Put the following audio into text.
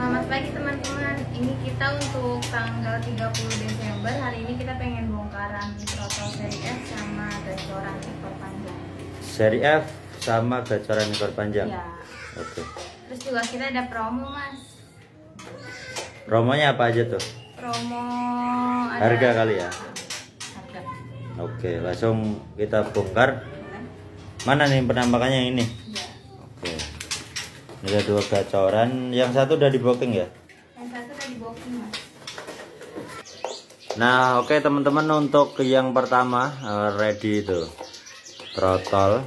Selamat pagi teman-teman. Ini kita untuk tanggal 30 Desember. Hari ini kita pengen bongkaran trotol seri F sama gacoran ekor panjang. Seri F sama gacoran ekor panjang. Ya. Oke. Terus juga kita ada promo, Mas. Promonya apa aja tuh? Promo ada Harga kali ya. Harga. Oke, langsung kita bongkar. Mana nih penampakannya ini? Ya. Oke. Ini ada 2 gacoran, yang satu udah di booking ya? Yang satu udah di booking, Mas. Nah, oke teman-teman, untuk yang pertama ready itu trotol